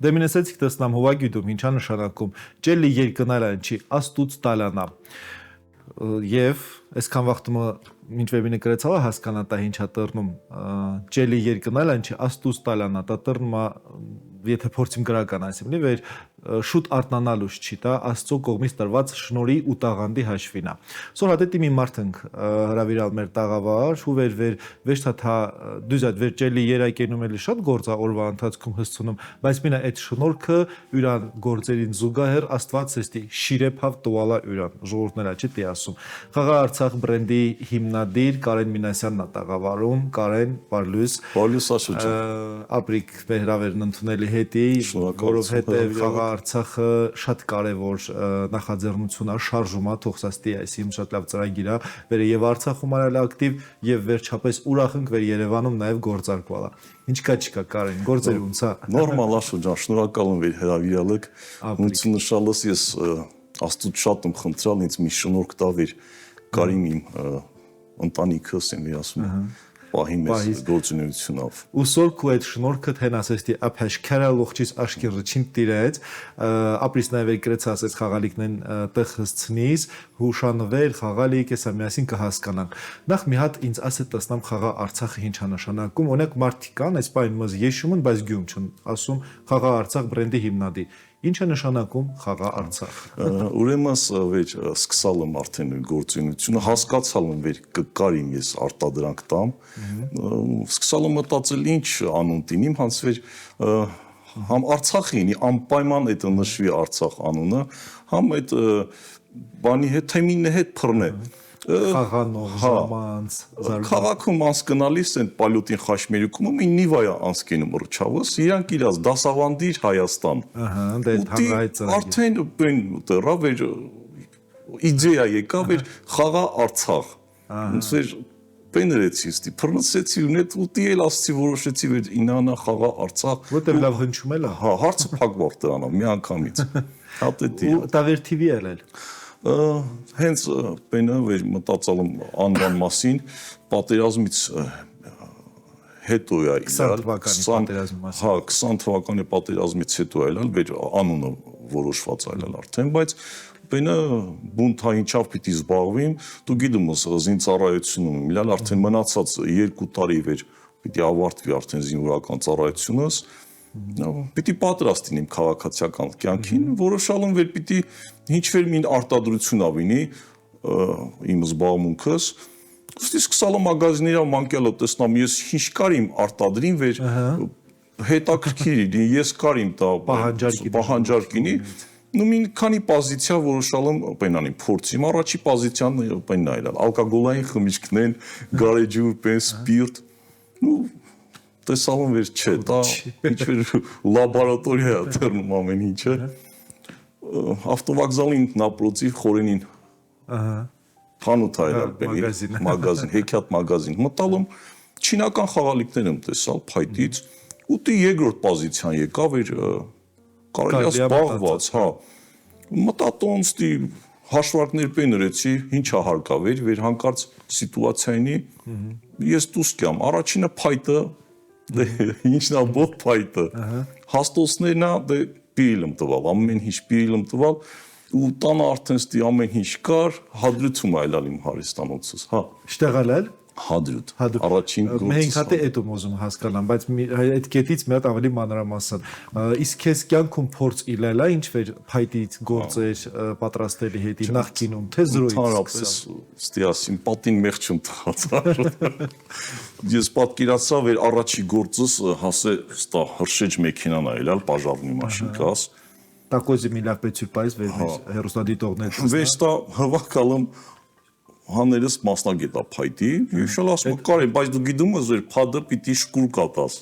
Դեմինեսեցիկ տեսնամ հովագյուդում ինչա նշանակում ճելի երկնալան չի աստուծ տալանա եւ այսքան վաղտումը ինչ վեբինը գրեցավա հասկանա ինչա տռնում ճելի երկնալան չի աստուծ տալանա դա տռնումա եթե փորձիմ գրական այսինքն վեր շուտ արտնանալուց չի դա աստծո կողմից տրված շնորհի ու տաղանդի հաշվինա սոր հատետի մի մարդենք հրավիրալ մեր տաղավար ու վեր թա դուզատ վեր ճելի երայկենում էլի շատ գործա օրվա ընթացքում հսցնում բայց մինա այդ շնորհքը յուրան գործերին զուգահեռ աստված էստի շիրեփավ տուալա յուրան ժողովուրդներա չի տի ասում խաղա Արցախ բրենդի հիմնադիր Կարեն Մինասյանն է տաղավարում Կարեն Պարլյուս ապրիկ հրավերն ընդունելի հետի որովհետև խաղա Արցախը շատ կարևոր նախաձեռնություն է շարժումա թողսաստի այսիմ շատ լավ ծրագիր է վեր եւ Արցախում արել ակտիվ եւ վերջապես ուրախ ենք վեր Երևանում նաեւ գործարկվալա ինչ կա Կարեն գործեր ունցա նորմալ աշուջան շնորհակալ եմ վեր հրավիրալեք նշալս ես աստուծ շատ եմ խնդրալ ինձ մի շնորհք տավեր կարիմ իմ ընտանիքս եմ ասում Պահի մեզ գործունեությունով Ուսոր քու այդ շնորհքը թեն ասեստի ափաշքարա լողջից աշկիրը չին տիրեց ապրիս նաև գրեց ասես խաղալիքնեն տեղ հսցնից հուշանվեր խաղալիք էսա միասին կհասկանանք նախ մի հատ ինձ ասե տեսնամ խաղա Արցախը ինչա նշանակում օրինակ մարտիկան այս բան մզ եշումն բայց գյում չն ասում խաղա Արցախ բրենդի հիմնադիր Ինչ է նշանակում խաղա Արցախ Ուրեմն վեր սկսալ եմ արդեն գործունեությունը հասկացալ եմ վեր կկարիմ ես արտադրանք տամ սկսալ եմ մտածել ինչ անուն տինիմ հանց վեր համ Արցախինի անպայման այդ նշվի Արցախ անունը համ այդ բանի հետ թեմինը հետ փռնե Խաղանող ժամանց Քաղաքում անց գնալիս են պալյոտին խաշմերիկումը մի նիվայա անց կենում ռչավս իրանք իրաց դասավանդիր Հայաստան արդեն բեն տրա վեր իդեա եկա վեր խաղա Արցախ ոնց վեր բեներեցի ստի փռնցեցի ունետ ուտի էլ ասցի որոշեցի վեր ինանա խաղա Արցախ որտեղ լավ հնչում էլ հա հարցը փակվող դրանա մի անգամից հատետի տավեր TV ելել Հենց բենը վեր մտածալ եմ անվան մասին պատերազմից հետո է 20 թվականի պատերազմի մասին Հա 20 թվականի պատերազմից հետո է ելալ վեր անունը որոշված այլալ արդեն բայց բենը բունթայինչավ պիտի զբաղվիմ դու գիտում ես զինծառայությունում միլալ արդեն մնացած 2 տարի վեր պիտի ավարտվի արդեն զինվորական ծառայությունս Պիտի պատրաստ լինեմ քաղաքացիական կյանքին, որոշալ եմ վեր պիտի ինչ-որ մի արտադրություն ավինի իմ զբաղմունքս, ուստի սկսալ եմ մագազիներով մանկյալը տեսնամ, ես ինչ կարիմ արտադրին վեր հետաքրքիր լինի, ես կարիմ տա պահանջարկինի, նու մի քանի պոզիցիա որոշալ եմ պենանին փորձիմ, առաջի պոզիցիան պենն այլալ, ալկոգոլային խմիչքներն, գարեջուր, պեն, սպիրտ, տեսալ եմ վեր չէ, դա ինչ-որ լաբորատորիա է դեռնում ամեն ինչը, ավտովակզալին նապրոցի խորենին խանութ այլալ բենի, մագազին, հեքյատ մագազին, մտալ եմ չինական խաղալիքներ եմ տեսալ փայտից, ուտի երկրորդ պոզիցիան եկավ էր կարելի զբաղված, հա, մտատոն ստի հաշվարկներ պեներեցի, ինչա հարկավեր, վեր հանկարծ սիտուացիայինի, ես դուս կյամ, առաջինը փայտը Ինչն է բող փայտը, հաստոսներն է պիրիլ եմ տվալ, ամեն ինչ պիրիլ եմ տվալ ու տանը արդեն ստի ամեն ինչ կար, հադրութում այլալ իմ հարստանոցս, հա։ Շտեղալ էլ։ Հադրութ, առաջին գործս։ Մենք հատե էդ եմ ուզում հասկանամ, բայց այդ կետից մի հատ ավելի մանրամասն։ Իսկ քեզ կյանքում փորձ իլելա ինչ վեր փայտից գործեր պատրաստելի հետի նախկինում, թե զրոյից։ Ընդհանրապես ստի ասին պատին մեղ չեմ տղաց։ Ես պատկերացա վեր առաջի գործս հասե ստա հրշեջ մեքենան այլալ, պաժարնի մաշինկաս։ Տակոզի միլապեցյուր պայս վեր հերոստադիտողներ։ Վեր ստա հվակալ եմ Հաներս մասնագետ է փայտի, իշալ ասում կարի, բայց դու գիտում ես որ փադը պիտի շկուր կատաս։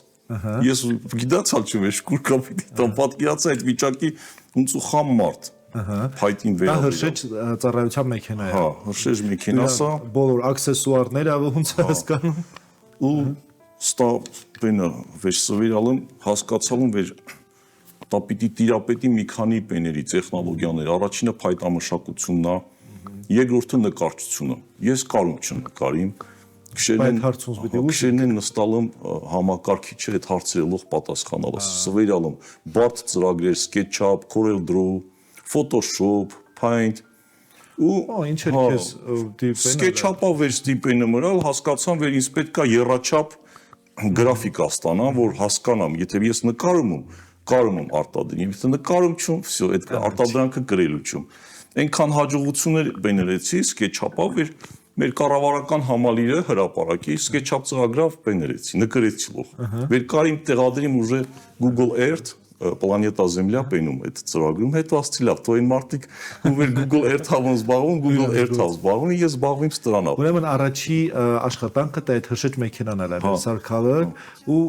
Ես գիտացալ չեմ շկուր կա պիտի տամ պատկերացա այդ վիճակի ոնց ու խամ մարդ։ Փայտին վերաբերյալ։ Դա հրշեջ ծառայության մեքենա է։ Հա, հրշեջ մեքենասա։ Բոլոր աքսեսուարները ոնց հասկանում։ Ու ստա բենը վեր սվիրալ եմ, հասկացալ եմ վեր դա պիտի տիրապետի մի քանի բեների տեխնոլոգիաներ։ Առաջինը փայտամշակությունն է, երկրորդը նկարչությունը։ Ես կարում չնկարիմ, Քշերն են նստալում համակարգիչը այդ հարցերը լող պատասխանալը, սվերալում, բարդ ծրագրեր, SketchUp, CorelDRAW, Photoshop, Paint ու ինչ էր քեզ դիպեն SketchUp-ը վերջ դիպենը մրալ, հասկացան, որ ինձ պետք է եռաչափ գրաֆիկա ստանամ, որ հասկանամ, եթե ես նկարում եմ արտադրեմ, եթե նկարում չում, վсё, այդ արտադրանքը գրելու չում։ Այնքան հաջողություններ բեներեցի SketchUp-ը, որ մեր կառավարական համալիրը հրապարակի SketchUp ծրագրով բեներեցի, նկարեցի լող։ Վեր կարիմ տեղադրիմ ուժը Google Earth Planeta Zemlya բենում այդ ծրագրում, հետո ասցի լավ, թող այն մարդիկ ում որ Google Earth-ով զբաղվում, Google Earth-ով զբաղվում, ես զբաղվեմ ստրանով։ Ուրեմն առաջի աշխատանքը դա այդ հրշեջ մեքենան էր, սարքալը ու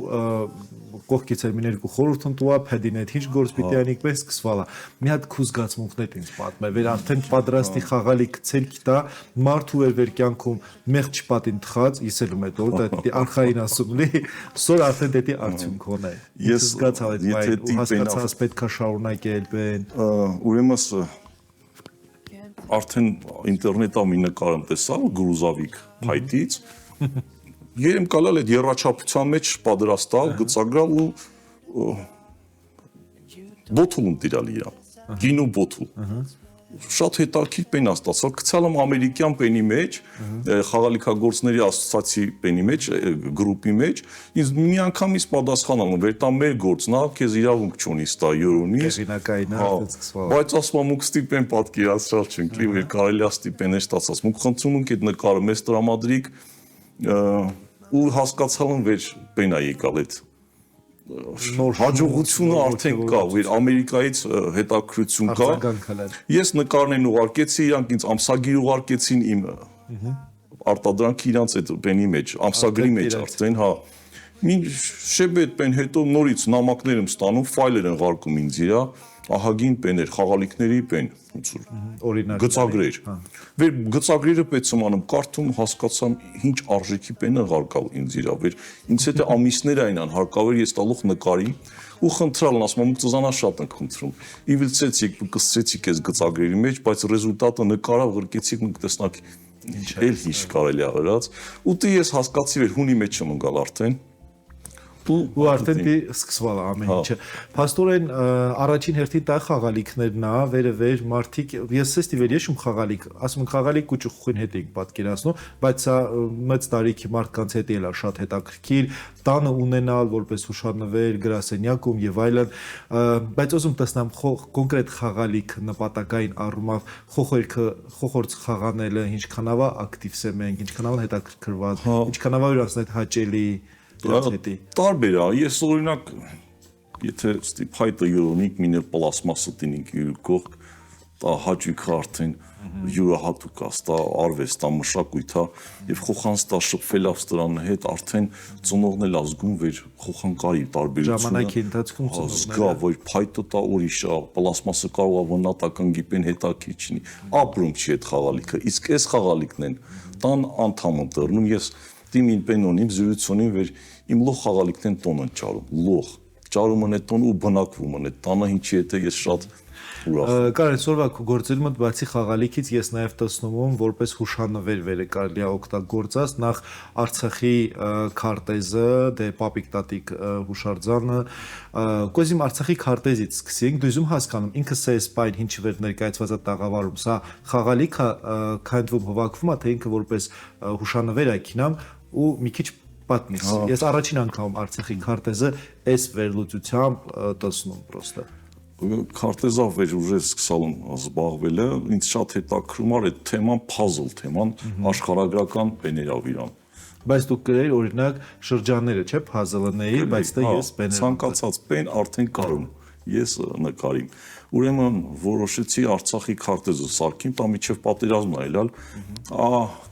կողքից էր մի երկու խորհուրդ ընտուա, փեդին այդ ինչ գործ պիտի անիկ պես սկսվալա։ Մի հատ քու զգացմունքներ ինձ պատմել, վեր արդեն պատրաստի խաղալիք ցելք տա, մարդու էր վեր կյանքում մեղջ պատին թխած, ես էլ մետ որ դա արխային ասում լի, սոր արդեն դետի արդյունք ունե։ Ես զգացա այդ մայր ու հասկացած պետքա շարունակել բեն։ Ուրեմն արդեն ինտերնետով մի նկարում տեսա գրուզավիկ փայտից Երեմ կալալ այդ երաչափության մեջ պատրաստալ, գծագրալ ու բոթուլ ընտիրալ իրան, գինու բոթուլ։ Շատ հետաքրքիր պեն ստացալ, գցալ եմ ամերիկյան պենի մեջ, խաղալիքագործների ասոցիացիայի պենի մեջ, գրուպի մեջ, ինձ մի անգամից պատասխանել եմ, վեր տա մեր գործն է, քեզ իրավունք չունի ստա յորունից։ Բայց ասում եմ ուք ստիպեն պատկերացրալ չունք, լի վեր կարելի է ստիպեներ ստացած։ Մուք խնդրում ենք այդ նկարը մեզ տրամադրիկ ու հասկացալ եմ վեր պենա եկալ այդ հաջողությունը արդեն կա, վեր Ամերիկայից հետաքրություն կա, ես նկարներն ուղարկեցի, իրանք ինձ ամսագիր ուղարկեցին իմ արտադրանքի իրանց այդ պենի մեջ, ամսագրի մեջ արդեն, հա, մի շեբետ պեն հետո նորից նամակներ եմ ստանում, ֆայլեր են ղարկում ինձ իրա, ահագին պեներ, խաղալիքների պեն, գծագրեր, վեր գծագրերը պետք եմ կարդում, հասկացամ ինչ արժեքի պեն են ղարկալ ինձ իրա, վեր ինձ հետ ամիսներ այնան հարկավոր ես տալուխ նկարի ու խնդրալն ասում եմ ծզանա շատ ենք խնդրում, իվիլցեցիք, կսցեցիք ես գծագրերի մեջ, բայց ռեզուլտատը նկարավ ղրկեցիք մուք տեսնակ էլ հիշ կարելի աղրած, ու տի ես հասկացի վեր հունի մեջ եմ ընգալ արդեն, ու արդեն դի սկսվալ ամեն ինչը։ Փաստորեն առաջին հերթին դա խաղալիքներն է, վերևեր մարդիկ, ես էստի վեր եշում խաղալիք, ասում են խաղալիք ու ճուխին հետ ենք պատկերացնում, բայց սա մեծ տարիքի մարդկանց հետ էլ է շատ հետաքրքիր, տանը ունենալ որպես հուշանվեր գրասենյակում եւ այլն, բայց ուզում տեսնամ կոնկրետ խաղալիք նպատակային առումով խոխորձ խաղանելը ինչքանով է ակտիվ սեմենք, ինչքանով է հետաքրքրված, ինչքանով է իրաց հետ հաճելի Տարբեր է, ես օրինակ, եթե ստիպայտը յորոնիկ միներ պլասմասը տինինք յուրկող, դա հաճույքը արդեն յուրահատուկ է, դա արվեստ, դա մշակույթ է, և խոխան ստա շպվելավ ստրանը հետ, արդեն ծնողն էլ ազգում վեր խոխան կարի տարբերությունը։ Ժամանակի ընթացքում ծնողները։ Զգա, որ փայտը դա ուրիշ է, պլասմասը կարող է վնատական գիպեն հետաքրքիր չնի, ապրում չի այդ խաղալիքը, իսկ այս խաղալիքն են, տան անդամ են դառնում, ես Տիմին պենոնիմ զրույցոնիմ վեր իմ լող խաղալիքն են տոն են ճարում, լող, ճարում են այդ տոն ու բնակվում են այդ տանը ինչի հետ է ես շատ ուրախ։ Կարեն սորվա գործելու մտ բացի խաղալիքից ես նաև տեսնում եմ որպես հուշանվեր վերը կարելի է օգտագործած նախ Արցախի քարտեզը, դե պապիկ տատիկ հուշարձանը, կոզիմ Արցախի քարտեզից սկսենք, դու իզում հասկանում ինքը սես պայն ինչ վեր ներկայացված է տաղավարում, սա խաղալիքը քանդվում հովակվում է, թե ինքը որպես հուշանվեր է կինամ ու մի քիչ պատմից։ Ես առաջին անգամ Արցախի քարտեզը այս վերլուծությամբ տեսնում պրոստը։ Քարտեզով վեր ուժեր սկսալ եմ զբաղվելը, ինձ շատ հետաքրում էր այդ թեման, փազլ թեման, աշխարհագրական բեներավ իրան։ Բայց դուք գրեիր օրինակ շրջանները, չէ՞, փազլների, բայց դա ես բեներ։ Ցանկացած բեն արդեն կարում, ես նկարիմ։ Ուրեմն որոշեցի Արցախի քարտեզը սարքիմ, տա միջև պատերազմն այլալ,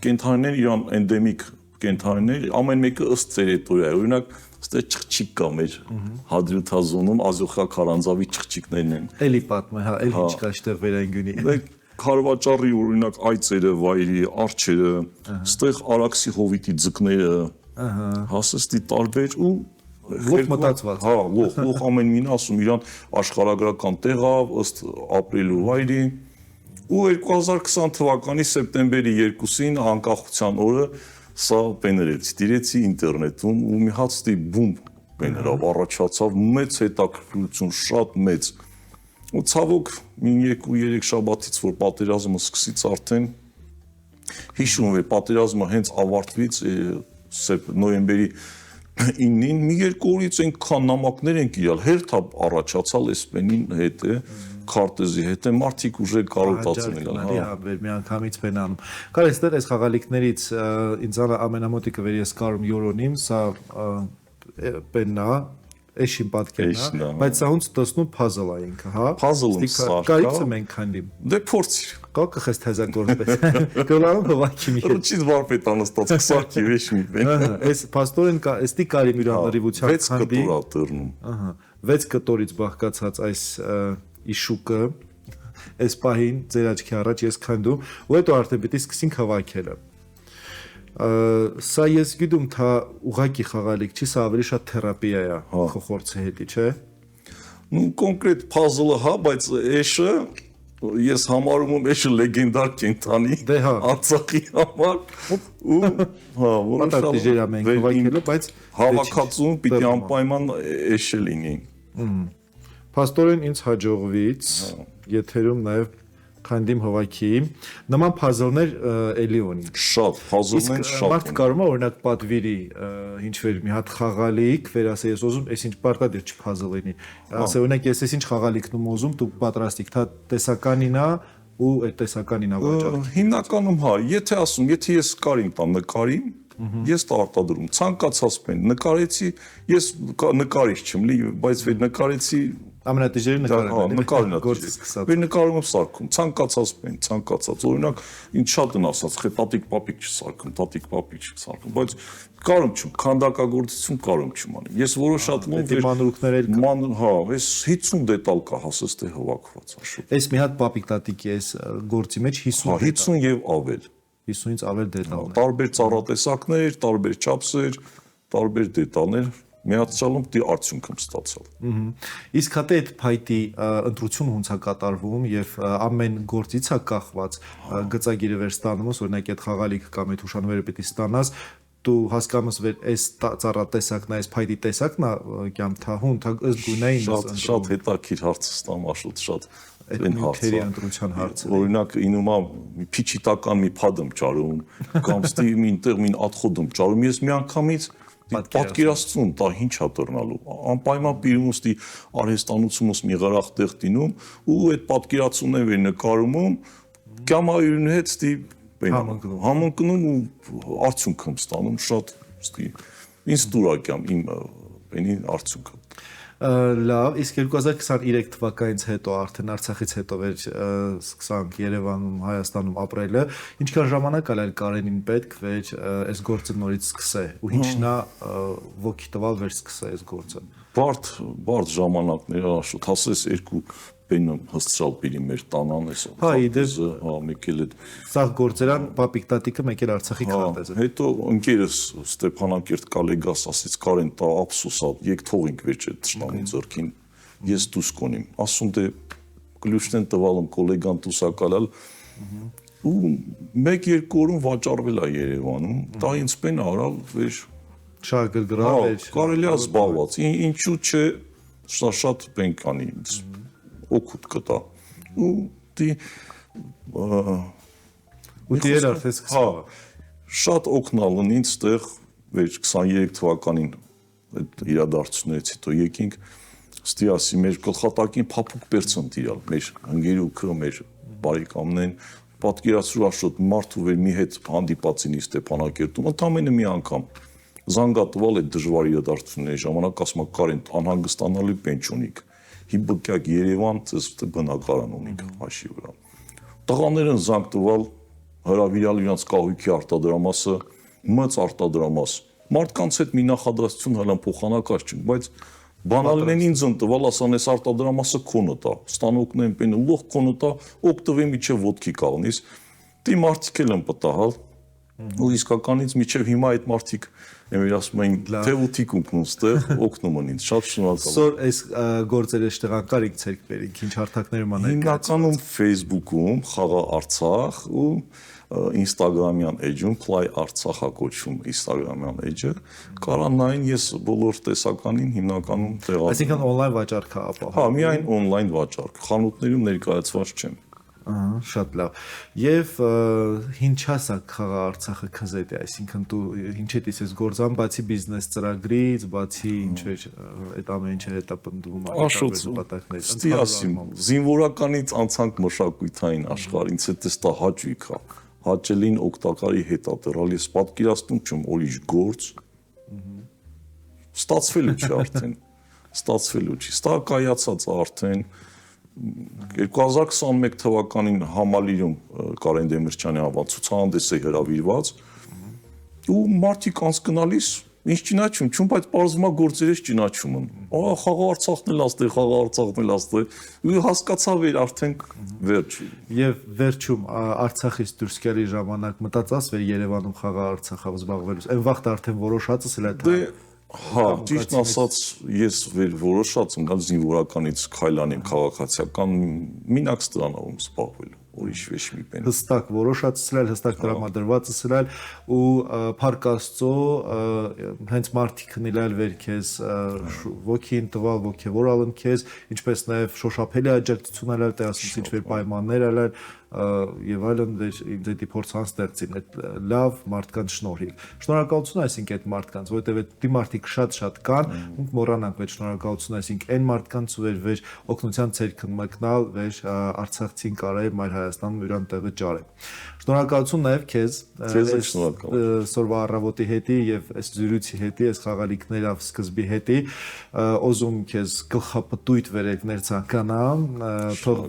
կենթանիներ իրան էնդեմիկ կենթանիներ, ամեն մեկը ըստ տերիտորիա, օրինակ ստե չխչիկ կա մեր հադրութազոնում Ազոխա քարանձավի չխչիկներն են։ Էլի պատմը, հա, էլ ինչ կա այդտեղ վերանգունի։ Քարվաճառի օրինակ այծերը, վայրի, արջերը, ստեղ Արաքսի հովիտի ձկները, հասստի տարբեր ու լող մտածված։ Հա, լող ամեն մին ասում իրան աշխարհագրական տեղավ, ըստ ապրելու վայրի։ Ու 2020 թվականի սեպտեմբերի 2-ին անկախության օրը սա բեներեց, դիրեցի ինտերնետում ու մի հատ ստի բում բեներավ առաջացավ մեծ հետաքրքրություն, շատ մեծ։ Ու ցավոք մի 2-3 շաբաթից որ պատերազմը սկսից արդեն հիշում եմ պատերազմը հենց ավարտվից նոյեմբերի 9-ին մի 2 օրից այնքան նամակներ են իրալ հերթապ առաջացալ էսպենին հետ է քարտեզի հետ է մարդիկ ուժը կարոտացել են մի անգամից բենանում կարես դեռ այս խաղալիքներից ինձ ամենամոտիկը վեր ես կարում յորոնիմ սա բեննա էշին պատկերնա բայց սա հունց տեսնում puzzle է ինքը հա puzzle-ում սա կարիցը մենք քանդիմ դե փորձիր կոկը խես թեզակորպես գոլանում հովակի մի ռուչից վարպետ անստաց քսակի վեշ մի բեն այս пастоրին էստի կարի մի լրիվության քանդի 6 կտոր ատերնում ահա 6 կտորից բաղկացած այս իշուկը այս պահին ձեր աչքի առաջ ես քանդում ու հետո արդեն պիտի սկսենք հավաքելը սա ես գիտում թա ուղակի խաղալիք չի սա ավելի շատ թերապիա է խորցի հետի չէ նու կոնկրետ puzzle-ը հա բայց էշը ես համարում եմ էշը լեգենդար կենթանի Արցախի համար ու հա որոշալ մենք հավաքելը բայց հավաքածուն պիտի անպայման էշը լինի Պաստորեն ինձ հաջողվից եթերում նաև քանդիմ հովակի նման puzzle-ներ էլի ունի շատ puzzle-ներ շատ մարդ կարող է օրինակ պատվիրի ինչ-որ մի հատ խաղալիք վերասե ես ուզում այս ինչ պարտադիր չի puzzle լինի ասե օրինակ ես այս ինչ խաղալիքն եմ ուզում դու պատրաստիկ թա տեսականին է ու այդ տեսականին է վաճառ հիմնականում հա եթե ասում եթե ես կարիմ տամ նկարին ես արտադրում ցանկացած բան նկարեցի ես նկարիչ չեմ լի բայց վեր նկարեցի ամենատիժերի նկարն գործը սկսած։ Բեր նկարում եմ սարքում, ցանկացած բան, ցանկացած։ Օրինակ, ինձ շատ են ասած, խե տատիկ պապիկ չսարքում, տատիկ պապիկ չսարքում, բայց կարում չեմ, քանդակագործություն կարում չեմ անում։ Ես որոշատում եմ մանրուքներ էլ հա, այս 50 դետալ կա հասես թե հավաքված աշուտ։ Այս մի հատ պապիկ տատիկի այս գործի մեջ 50 50 եւ ավել։ 50-ից ավել դետալներ։ Տարբեր ծառատեսակներ, տարբեր չափսեր, տարբեր դետալներ միացյալում դի արդյունք եմ ստացալ։ Իսկ հատե այդ փայտի ընտրություն ոնց է կատարվում եւ ամեն գործից է կախված գծագիրը վեր ստանում ես օրինակ այդ խաղալիքը կամ այդ հուշանվերը պիտի ստանաս դու հասկանում ես այս ծառատեսակն է այս փայտի տեսակն է կամ թահուն ըստ գունային շատ հետաքրքիր հարց ստամ աշուտ շատ այն հարցի ընտրության հարցը օրինակ ինումա փիչիտական մի փադում ճարում կամ ստի մի ինտեղ մի աթխոդում ճարում ես մի անգամից պատկերացնում դա ինչ է դառնալու անպայման պիրումստի արհեստանությունս մի գրախ տեղ տինում ու այդ պատկերացումները վեր նկարում կամայրուն հետ ստի համընկնում ու արդյունք եմ ստանում շատ ստի ինձ դուրակյամ իմ բենի արդյունքը լավ իսկ 2023 թվականից հետո արդեն Արցախից հետո վեր սկսանք Երևանում Հայաստանում ապրելը ինչքան ժամանակ ալել Կարենին պետք վեր այս գործը նորից սկսե ու ինչն է ոգի տվալ վեր սկսե այս գործը բարդ ժամանակներ աշուտ հասես երկու բենը հստրալ պիրի մեր տանան էս հա իդես հա մեկ էլ այդ սաղ գործերան պապիկ տատիկը մեկ էլ Արցախի քարտեզը հետո ընկերս Ստեփանակերտ կոլեգաս ասից Կարեն տա ափսոսա եկ թողինք վեճ այդ տշտանի ձեռքին ես դուս կոնիմ ասում դե գլուշտեն տվալում կոլեգան դուսակալալ ու 1-2 օրում վաճառվել է Երևանում դա ինձ պեն արալ վեր շագրգռավ էր կարելի է զբաղված ինչու՞ չէ շատ բեն կանի օգուտ կտա ու դի դեր արդեն սկսավ շատ օգնալ ինձ տեղ վեր 23 թվականին այդ իրադարձություններից հետո եկինք ստի ասի մեր գլխատակին փափուկ պերցնտ իրալ մեր ընկերուքը մեր բարեկամներն պատկերացրու աշոտ մարդու վեր մի հետ հանդիպացին Ստեփանակերտում ընդամենը մի անգամ զանգատվալ այդ դժվար իրադարձությունների ժամանակ ասում Կարեն անհանգստանալի բենչ ունիք հիբկյակ Երևան ցես բնակարան ունիք հաշի վրա տղաներն զանգ տվալ հրավիրալ իրենց կահույքի արտադրամասը մծ արտադրամաս մարդկանց հետ մի նախադասություն հալան փոխանակած չունի բայց բանալին ինձ ընտվալ ասան էս արտադրամասը քոնը տա ստանոկն են պեն լող քոնը տա օկտովի միջև ոտքի կաղնից դի մարդիկ էլ են պտահալ ու իսկականից միջև հիմա այդ մարդիկ Եմ ասում էին թե ուտիկ ունքնում ստեղ օգնում են ինձ շատ շնորհակալ Սոր այս գործերը շտեղանկարիք ցերկ բերինք ինչ հարթակներում անեք Հիմնականում Facebook-ում խաղա Արցախ ու Instagram-յան էջում Fly Արցախա կոչվում Instagram-յան էջը, կարան նային ես բոլոր տեսականին հիմնականում տեղադրում։ Այսինքն on-line վաճառք է ապահովում։ Հա, միայն on-line վաճառք, խանութներում ներկայացված չեմ։ Ահա, շատ լավ։ Եվ ինչա՞ սա խաղա Արցախը քեզ հետ է, այսինքն դու ինչ է դիսես գործան, բացի բիզնես ծրագրից, բացի ինչ էր այդ ամեն ինչը հետապնդվում Աշոտ, ստի ասիմ, զինվորականից անցանք մշակույթային աշխարհ, ինձ հետ էստա հաճույք է, հաճելին օգտակարի հետ է դրալ, ես պատկերացնում չեմ, ուրիշ գործ, ստացվելու չի արդեն, ստացվելու չի, ստա կայացած արդեն 2021 թվականին Համալիրում Կարեն Դեմիրճյանի անվան ցուցահանդես է հրավիրված ու մարդիկ անցկնալիս ինչ ճանաչում, չուն բայց բարձումա գործերից ճանաչում են։ Ահա խաղա Արցախն էլ աստեղ, խաղա Արցախն էլ աստեղ։ Ու հասկացավ էր արդեն վերջ։ Եվ վերջում Արցախից դուրս գալի ժամանակ մտածած վեր Երևանում խաղա Արցախով զբաղվելուց։ Այն վաղտ արդեն որոշածս էլ է։ Հա, ճիշտ ասած, ես որոշած եմ գալ զինվորականից քայլանիմ քաղաքացիական մինակ ստրանալում զբաղվելու, ուրիշ ոչ մի բան։ Հստակ որոշածել, հստակ տրամադրվածել ու Փառք Աստծո հենց մարդիկն իլալ վեր քեզ ոգին տվալ, ոգևորալ քեզ, ինչպես նաև շոշափելի աջակցություն ալալ, տեսած ինչ որ պայմաններ ալալ եւ այլն դեպի փորձան ստեղծին այդ լավ մարդկանց շնորհիվ։ Շնորհակալություն այսինքն այդ մարդկանց, որովհետեւ այդ մարդիկ շատ կան, ու մոռանանք այդ շնորհակալություն այսինքն այն մարդկանց վեր օգնության ցերքն մկնալ, վեր Արցախցին կարել մայր Հայաստանում յուրան տեղը ճարել։ Շնորհակալություն նաև քեզ սորվա առավոտի հետի եւ այս զրույցի հետի, այս խաղալիքներով սկզբի հետի օզում քեզ գլխապտույտ վերեկներ ցանկանամ, թող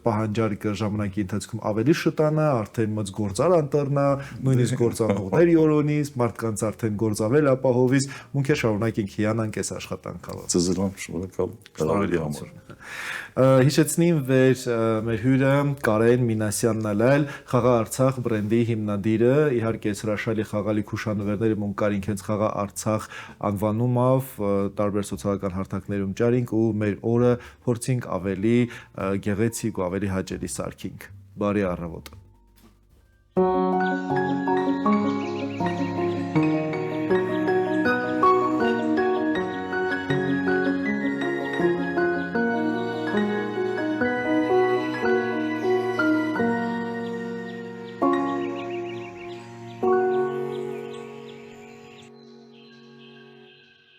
պահանջարկը ժամանակի ընթացքում ավելի շտանա, արդեն մոց գործար անտառնա, նույնիսկ գործանողներ յորոնից, մարդկանց արդեն գործավել ապահովից, մունք է շարունակենք հիանանք այս աշխատանքով։ Ձեզրան շնորհակալ հրավերի համար։ Հիշեցնեմ վեր մեր հյուրը Կարեն Մինասյանն ալել Խաղա Արցախ բրենդի հիմնադիրը, իհարկե հրաշալի խաղալիք հուշանվերները մոն կարինք հենց Խաղա Արցախ անվանումով տարբեր սոցիալական հարթակներում ճարինք ու մեր օրը փորձինք ավելի գեղեցիկ ու ավելի հաճելի սարքինք։ Բարի առավոտ։